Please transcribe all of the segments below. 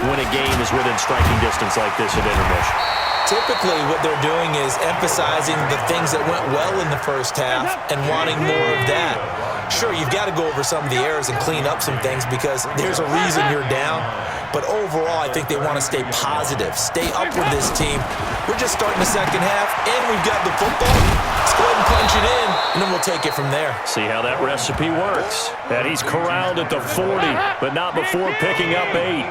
when a game is within striking distance like this at intermission? Typically, what they're doing is emphasizing the things that went well in the first half and wanting more of that. Sure, you've got to go over some of the errors and clean up some things because there's a reason you're down. But overall, I think they want to stay positive, stay up with this team. We're just starting the second half, and we've got the football. Let's go ahead and punch it in, and then we'll take it from there. See how that recipe works. And he's corralled at the 40, but not before picking up 8.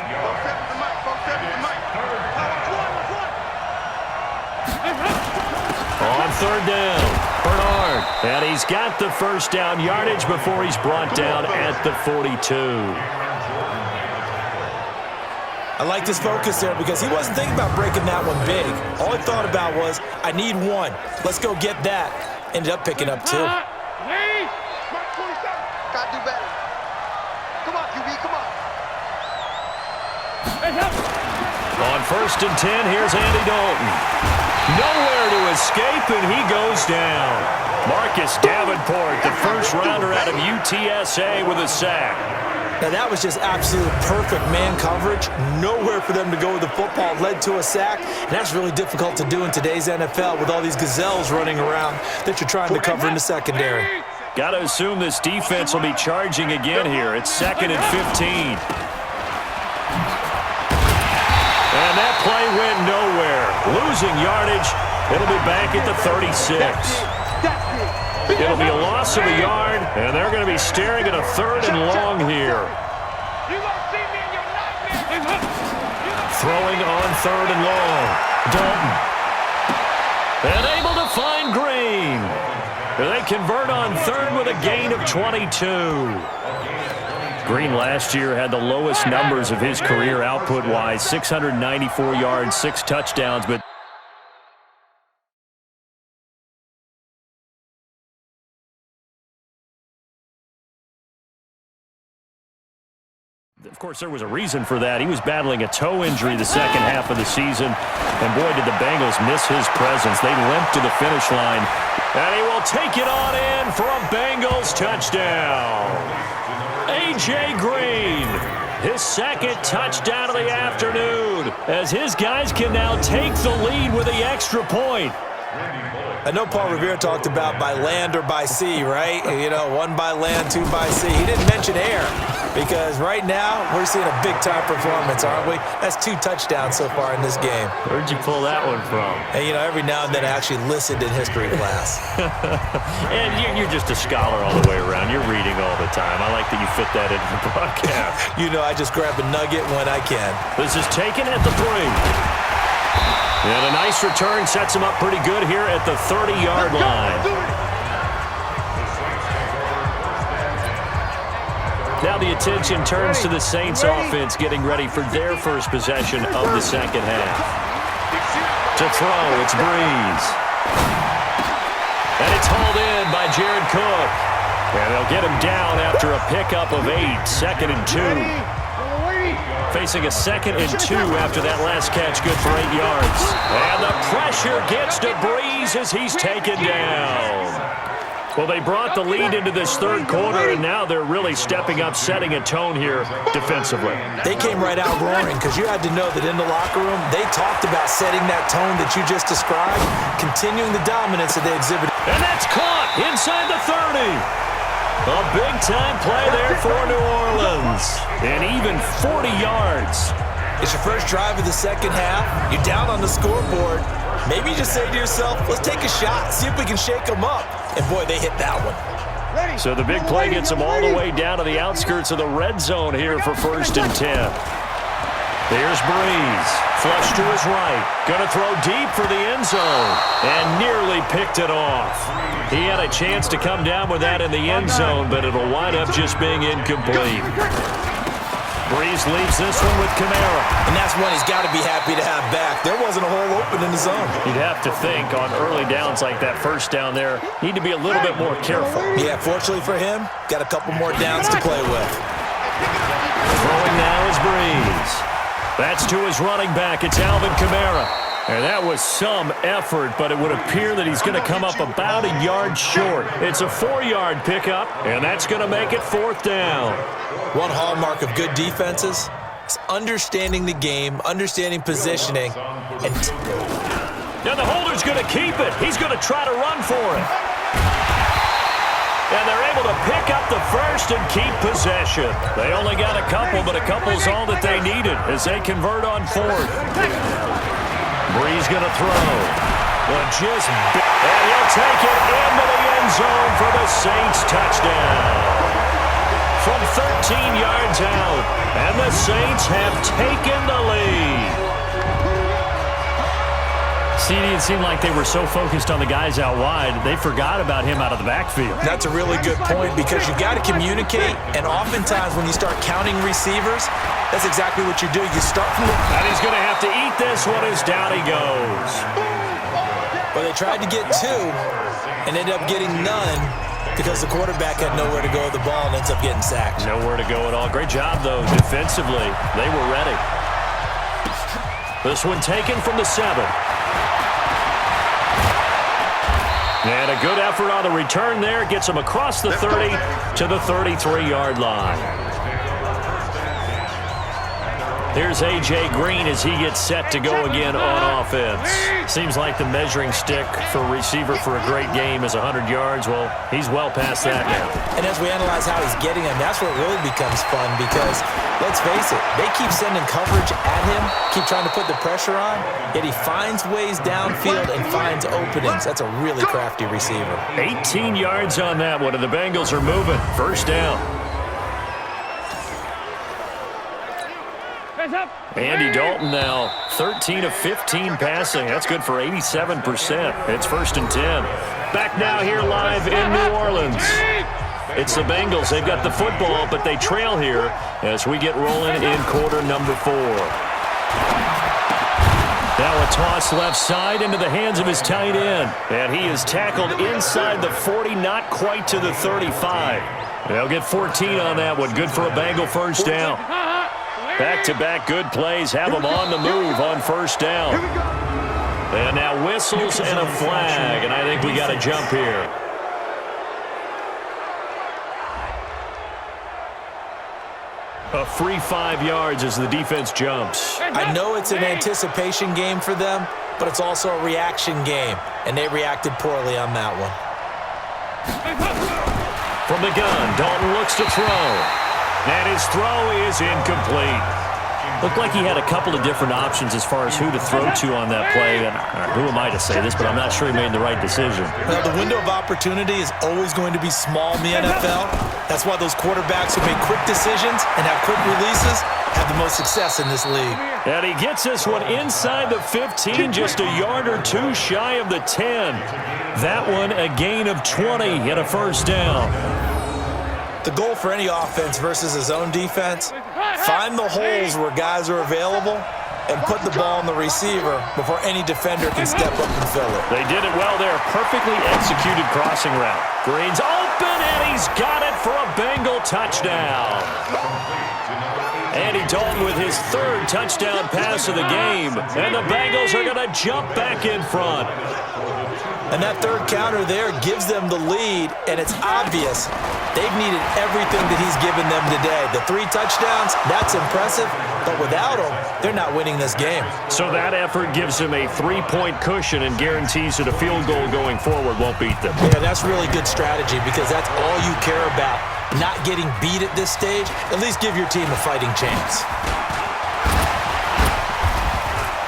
On third down, Bernard. And he's got the first down yardage before he's brought down at the 42. I like this focus there because he wasn't thinking about breaking that one big. All he thought about was, I need one. Let's go get that. Ended up picking up 2. Gotta do better. Come on, QB, come on. On first and 10, here's Andy Dalton. Nowhere to escape, and he goes down. Marcus Davenport, the first rounder out of UTSA with a sack. Now, that was just absolute perfect man coverage. Nowhere for them to go with the football. Led to a sack, and that's really difficult to do in today's NFL with all these gazelles running around that you're trying to cover in the secondary. Got to assume this defense will be charging again here. It's 2nd and 15. And that play went nowhere. Losing yardage. It'll be back at the 36. It'll be a loss of a yard, and they're going to be staring at a 3rd and long here. Throwing on 3rd and long. Dalton. And able to find Green. They convert on 3rd with a gain of 22. Green last year had the lowest numbers of his career output-wise, 694 yards, 6 touchdowns, but of course, there was a reason for that. He was battling a toe injury the second half of the season, and boy, did the Bengals miss his presence. They limped to the finish line, and he will take it on in for a Bengals touchdown. A.J. Green, his 2nd touchdown of the afternoon, as his guys can now take the lead with the extra point. I know Paul Revere talked about by land or by sea, right? You know, 1 by land, 2 by sea. He didn't mention air because right now we're seeing a big-time performance, aren't we? That's 2 touchdowns so far in this game. Where'd you pull that one from? And, you know, every now and then I actually listened in history class. And you're just a scholar all the way around. You're reading all the time. I like that you fit that into the broadcast. You know, I just grab a nugget when I can. This is taken at the 3. And a nice return sets him up pretty good here at the 30-yard line. Now the attention turns to the Saints offense getting ready for their first possession of the second half. To throw, it's Breeze. And it's hauled in by Jared Cook. And they'll get him down after a pickup of 8, 2nd and 2. Facing a 2nd and 2 after that last catch, good for 8 yards. And the pressure gets to Breeze as he's taken down. Well, they brought the lead into this 3rd quarter, and now they're really stepping up, setting a tone here defensively. They came right out roaring because you had to know that in the locker room, they talked about setting that tone that you just described, continuing the dominance that they exhibited. And that's caught inside the 30. A big-time play there for New Orleans. And even 40 yards. It's your first drive of the second half. You're down on the scoreboard. Maybe you just say to yourself, let's take a shot, see if we can shake them up. And, boy, they hit that one. So the big play gets them all the way down to the outskirts of the red zone here for 1st and 10. Here's Breeze. Flush to his right. Going to throw deep for the end zone. And nearly picked it off. He had a chance to come down with that in the end zone, but it'll wind up just being incomplete. Breeze leaves this one with Kamara. And that's one he's got to be happy to have back. There wasn't a hole open in the zone. You'd have to think on early downs like that first down there, need to be a little bit more careful. Yeah, fortunately for him, got a couple more downs to play with. Throwing now is Breeze. That's to his running back. It's Alvin Kamara. And that was some effort, but it would appear that he's going to come up about a yard short. It's a 4-yard pickup, and that's going to make it 4th down. One hallmark of good defenses, It's understanding the game, understanding positioning. Now the holder's going to keep it. He's going to try to run for it. And they're able to pick up the first and keep possession. They only got a couple, but a couple's all that they needed as they convert on fourth. Bree's going to throw. And he'll take it into the end zone for the Saints touchdown. From 13 yards out, and the Saints have taken the lead. CD, it seemed like they were so focused on the guys out wide, they forgot about him out of the backfield. That's a really good point because you got to communicate, and oftentimes when you start counting receivers, that's exactly what you do. You start from the... And he's going to have to eat this one as down he goes. Well, they tried to get two and ended up getting none because the quarterback had nowhere to go with the ball and ends up getting sacked. Nowhere to go at all. Great job, though, defensively. They were ready. This one taken from the 7. And a good effort on the return there. Gets him across the 30 to the 33-yard line. Here's A.J. Green as he gets set to go again on offense. Seems like the measuring stick for a receiver for a great game is 100 yards. Well, he's well past that now. And as we analyze how he's getting them, that's where it really becomes fun because, let's face it, they keep sending coverage at him, keep trying to put the pressure on, yet he finds ways downfield and finds openings. That's a really crafty receiver. 18 yards on that one, and the Bengals are moving. First down. Andy Dalton now 13 of 15 passing. That's good for 87%. It's 1st and 10. Back now here live in New Orleans. It's the Bengals. They've got the football, but they trail here as we get rolling in quarter number 4. Now a toss left side into the hands of his tight end. And he is tackled inside the 40, not quite to the 35. They'll get 14 on that one. Good for a Bengal first down. Back-to-back good plays have them on the move on first down. And now whistles and a flag, and I think we got a jump here. A free 5 yards as the defense jumps. I know it's an anticipation game for them, but it's also a reaction game, and they reacted poorly on that one. From the gun, Dalton looks to throw. And his throw is incomplete. Looked like he had a couple of different options as far as who to throw to on that play. And who am I to say this, but I'm not sure he made the right decision. Well, the window of opportunity is always going to be small in the NFL. That's why those quarterbacks who make quick decisions and have quick releases have the most success in this league. And he gets this one inside the 15, just a yard or two shy of the 10. That one a gain of 20 and a first down. The goal for any offense versus his own defense, find the holes where guys are available and put the ball on the receiver before any defender can step up and fill it. They did it well there. Perfectly executed crossing route. Green's open, and he's got it for a Bengal touchdown. Andy Dalton with his 3rd touchdown pass of the game, and the Bengals are going to jump back in front. And that 3rd counter there gives them the lead, and it's obvious they've needed everything that he's given them today. The 3 touchdowns, that's impressive, but without him, they're not winning this game. So that effort gives them a 3-point cushion and guarantees that a field goal going forward won't beat them. Yeah, that's really good strategy because that's all you care about. Not getting beat at this stage, at least give your team a fighting chance.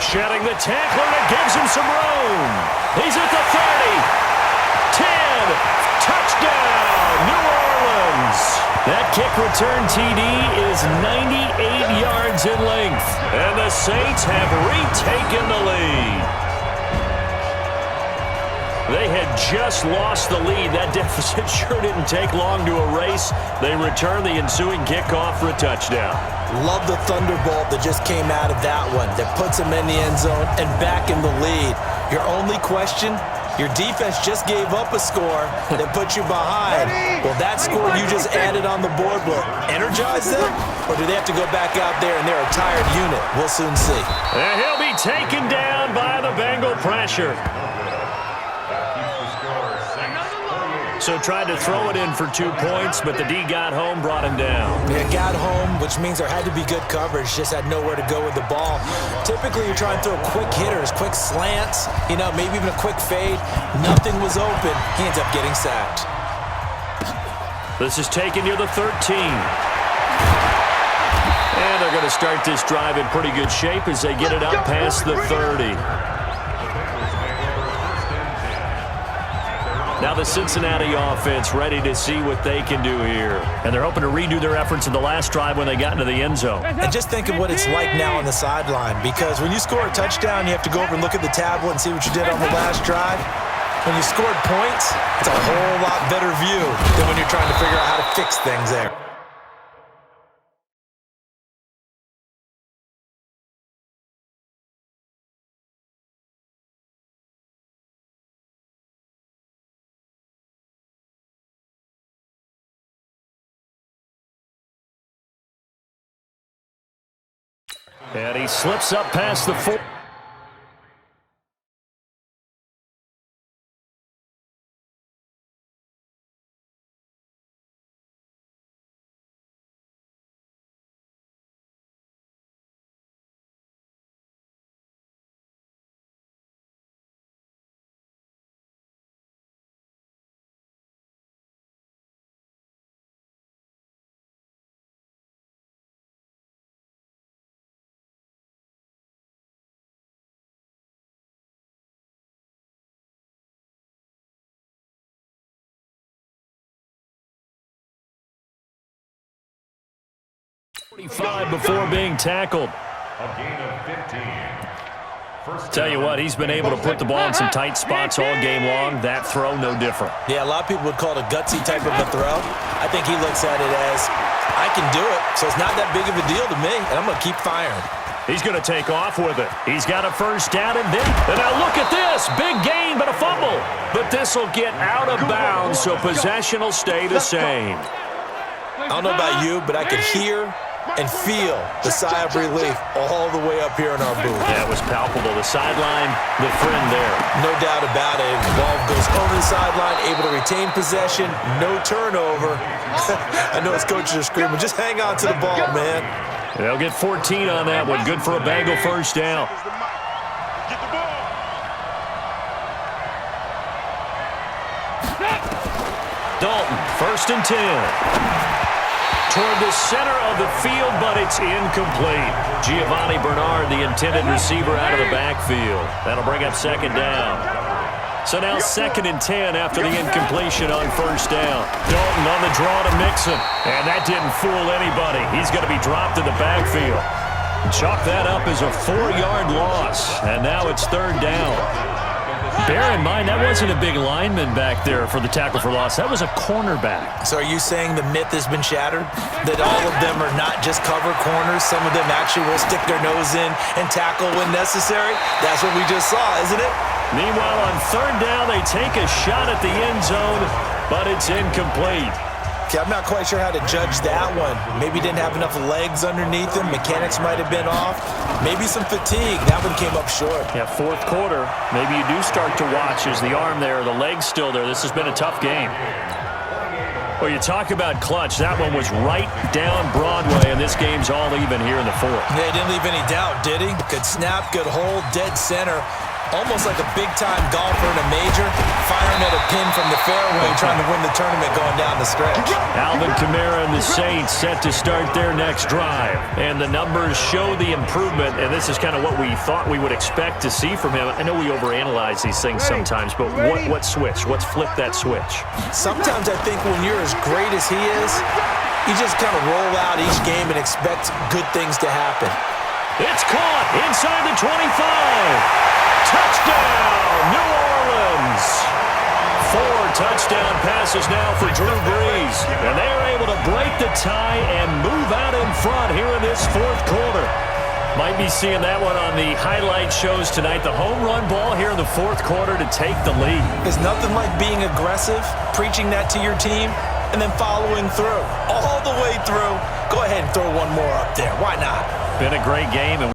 Shedding the tackler, and it gives him some room. He's at the 30, 10, touchdown, New Orleans. That kick return TD is 98 yards in length, and the Saints have retaken the lead. They had just lost the lead. That deficit sure didn't take long to erase. They return the ensuing kickoff for a touchdown. Love the thunderbolt that just came out of that one that puts them in the end zone and back in the lead. Your only question, your defense just gave up a score that put you behind. Well, that score you just added on the board will energize them, or do they have to go back out there and they're a tired unit? We'll soon see. And he'll be taken down by the Bengal pressure. So tried to throw it in for 2 points, but the D got home, brought him down. Yeah, got home, which means there had to be good coverage. Just had nowhere to go with the ball. Typically, you're trying to throw quick hitters, quick slants, maybe even a quick fade. Nothing was open. He ends up getting sacked. This is taken near the 13. And they're going to start this drive in pretty good shape as they get it out past the 30. Now the Cincinnati offense ready to see what they can do here. And they're hoping to redo their efforts in the last drive when they got into the end zone. And just think of what it's like now on the sideline, because when you score a touchdown, you have to go over and look at the tablet and see what you did on the last drive. When you scored points, it's a whole lot better view than when you're trying to figure out how to fix things there. And he slips up past the 4. Before being tackled. Tell you what, he's been able to put the ball in some tight spots all game long. That throw, no different. Yeah, a lot of people would call it a gutsy type of a throw. I think he looks at it as, I can do it, so it's not that big of a deal to me, and I'm going to keep firing. He's going to take off with it. He's got a first down, and now look at this. Big gain, but a fumble. But this will get out of bounds, so possession will stay the same. I don't know about you, but I could hear and feel the sigh of relief all the way up here in our booth. Yeah, it was palpable. The sideline, the friend there. No doubt about it. The ball goes over the sideline, able to retain possession, no turnover. I know his coaches are screaming, just hang on to the ball, man. They'll get 14 on that one. Good for a Bengal first down. Dalton, 1st and 10. Toward the center of the field, but it's incomplete. Giovanni Bernard, the intended receiver, out of the backfield. That'll bring up 2nd down. So now 2nd and 10 after the incompletion on 1st down. Dalton on the draw to Mixon, and that didn't fool anybody. He's going to be dropped in the backfield. Chalk that up as a 4-yard loss, and now it's 3rd down. Bear in mind, that wasn't a big lineman back there for the tackle for loss. That was a cornerback. So are you saying the myth has been shattered? That all of them are not just cover corners? Some of them actually will stick their nose in and tackle when necessary? That's what we just saw, isn't it? Meanwhile, on 3rd down, they take a shot at the end zone, but it's incomplete. Okay, I'm not quite sure how to judge that one. Maybe didn't have enough legs underneath him. Mechanics might have been off. Maybe some fatigue. That one came up short. Yeah, 4th quarter. Maybe you do start to watch. Is the arm there, the leg's still there? This has been a tough game. Well, you talk about clutch. That one was right down Broadway, and this game's all even here in the 4th. Yeah, he didn't leave any doubt, did he? Good snap, good hold, dead center. Almost like a big-time golfer in a major, firing at a pin from the fairway, trying to win the tournament going down the stretch. Alvin Kamara and the Saints set to start their next drive. And the numbers show the improvement, and this is kind of what we thought we would expect to see from him. I know we overanalyze these things sometimes, but what switch? What's flip that switch? Sometimes I think when you're as great as he is, you just kind of roll out each game and expect good things to happen. It's caught inside the 25. Touchdown, New Orleans. 4 touchdown passes now for Drew Brees. And they're able to break the tie and move out in front here in this 4th quarter. Might be seeing that one on the highlight shows tonight. The home run ball here in the 4th quarter to take the lead. There's nothing like being aggressive, preaching that to your team, and then following through. All the way through. Go ahead and throw one more up there. Why not? Been a great game.